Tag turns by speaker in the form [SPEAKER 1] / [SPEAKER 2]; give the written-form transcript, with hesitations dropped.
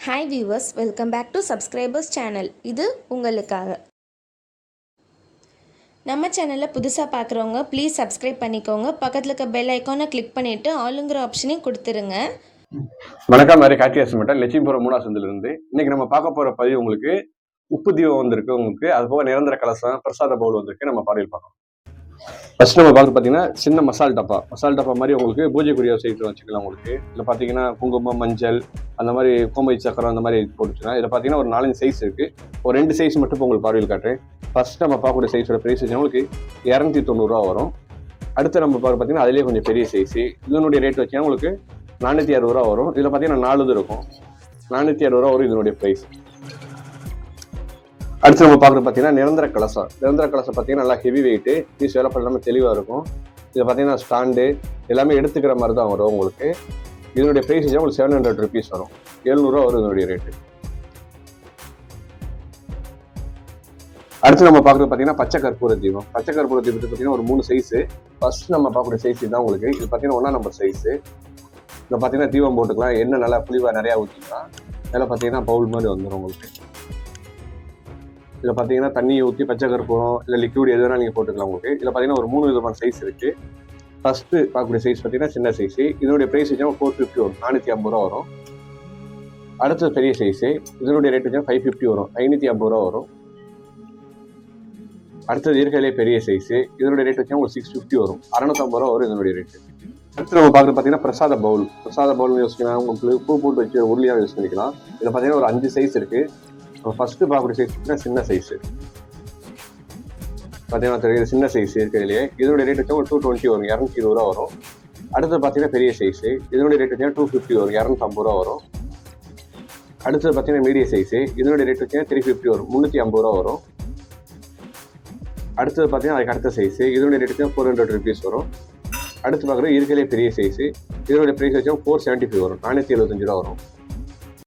[SPEAKER 1] Hi viewers, welcome back to subscribers channel. இது உங்களுக்காக. நம்ம சேனலில் புதுசாக பார்க்குறவங்க ப்ளீஸ் சப்ஸ்கிரைப் பண்ணிக்கோங்க. பக்கத்தில் இருக்க பெல் ஐக்கானை கிளிக் பண்ணிவிட்டு ஆளுங்கிற ஆப்ஷனையும் கொடுத்துருங்க.
[SPEAKER 2] வணக்கம், மாதிரி கார்த்தியாஸ் மட்டும் லட்சுமிபுரம் 3ஆம் சந்திலிருந்து. இன்னைக்கு நம்ம பார்க்க போகிற பதிவு உங்களுக்கு உப்பு தீபம் வந்திருக்கு. உங்களுக்கு அது போக நிரந்தர கலசம் பிரசாத பவுல் வந்திருக்கு. நம்ம பாடல் பார்க்கலாம். ஃபர்ஸ்ட் நம்ம பார்த்து பார்த்தீங்கன்னா சின்ன மசால் டப்பா மாதிரி உங்களுக்கு பூஜைக்குரிய சேர்த்து வச்சுக்கலாம். உங்களுக்கு இதில் பார்த்தீங்கன்னா குங்குமம், மஞ்சள், அந்த மாதிரி கோமை சக்கரம் அந்த மாதிரி போட்டுச்சுன்னா இதில் பார்த்தீங்கன்னா ஒரு 4 சைஸ் இருக்குது. ஒரு 2 சைஸ் மட்டும் இப்போ உங்களுக்கு பார்வையில் காட்டுறேன். ஃபர்ஸ்ட் நம்ம பார்க்கக்கூடிய சைஸோட ப்ரைஸ் உங்களுக்கு 290 ரூபா வரும். அடுத்து நம்ம பார்த்தீங்கன்னா அதிலேயே கொஞ்சம் பெரிய சைஸு, இதனுடைய ரேட் வச்சுன்னா உங்களுக்கு 460 ரூபா வரும். இதில் பார்த்தீங்கன்னா 4 இது இருக்கும், 460 ரூபா வரும் இதனுடைய ப்ரைஸ். அடுத்து நம்ம பார்க்குறது பார்த்தீங்கன்னா நிரந்தர கலசம் பார்த்தீங்கன்னா நல்லா ஹெவி வெயிட்டு, பீஸ் வேலை பண்ணாமல் தெளிவாக இருக்கும். இதில் பார்த்தீங்கன்னா ஸ்டாண்டு எல்லாமே எடுத்துக்கிற மாதிரி தான் வரும். உங்களுக்கு இதனுடைய ப்ரைஸ் உங்களுக்கு 700 ருபீஸ் வரும், 700 ரூபா வரும் இதனுடைய ரேட்டு. அடுத்து நம்ம பார்க்குறது பார்த்தீங்கன்னா பச்சை கற்பூர தீபம் பார்த்தீங்கன்னா ஒரு 3 சைஸு. ஃபர்ஸ்ட் நம்ம பார்க்கக்கூடிய சைஸ் தான் உங்களுக்கு. இது பார்த்தீங்கன்னா 1ஆம் நம்பர் சைஸு. இதில் பார்த்தீங்கன்னா தீபம் போட்டுக்கலாம், எண்ணெய் நல்லா புளிவாக நிறையா ஊற்றிக்கலாம். அதில் பார்த்தீங்கன்னா பவுல் மாதிரி வந்துடும் உங்களுக்கு. இதில் பார்த்தீங்கன்னா தண்ணியை ஊற்றி பச்சை கற்பூரம் இல்லை லிக்விட் எது வேணால் நீங்கள் போட்டுக்கலாம். உங்களுக்கு இதில் பார்த்தீங்கன்னா ஒரு 3 விதமான சைஸ் இருக்குது. ஃபஸ்ட்டு பார்க்கக்கூடிய சைஸ் பார்த்தீங்கன்னா சின்ன சைஸு, இதனுடைய ப்ரைஸ் வச்சா 450 வரும், 450 ரூபா வரும். அடுத்தது பெரிய சைஸு, இதனுடைய ரேட் வச்சா 550 வரும், 550 ரூபா வரும். அடுத்தது இருக்கிறதுலே பெரிய சைஸு, இதனுடைய ரேட் வச்சா உங்களுக்கு 650 வரும், 650 ரூபா வரும் இதனுடைய ரேட்டு. அடுத்து நம்ம பார்க்குறது பார்த்தீங்கன்னா பிரசாத பவுல் யூஸ் பண்ணலாம். உங்களுக்கு பூ போட்டு வச்சு உருளியாக யூஸ் பண்ணிக்கலாம். இதில் பார்த்தீங்கன்னா ஒரு 5 சைஸ் இருக்குது. ஃபர்ஸ்ட் பார்க்கக்கூடிய சைஸ் பார்த்தீங்கன்னா சின்ன சைஸு, பார்த்தீங்கன்னா தெரியுது சின்ன சைஸ் இருக்கிறதுலையே. இதனுடைய ரேட் வச்சா ஒரு 220 வரும், 220 ரூபா வரும். அடுத்தது பார்த்தீங்கன்னா பெரிய சைஸு, இதனுடைய ரேட் வச்சா 250 வரும், 250 ரூபா வரும். அடுத்தது பார்த்தீங்கன்னா மீடியம் சைஸு, இதனுடைய ரேட் வச்சா 350 வரும், 350 ரூபா வரும். அடுத்தது பார்த்தீங்கன்னா அதுக்கு அடுத்த சைஸு, இதனுடைய ரேட் வச்சா 400 ருபீஸ் வரும். அடுத்து பார்க்குறது இருக்கிறதுலே பெரிய சைஸு, இதனுடைய ப்ரைஸ் வச்சா 475 வரும், 475 ரூபா வரும்.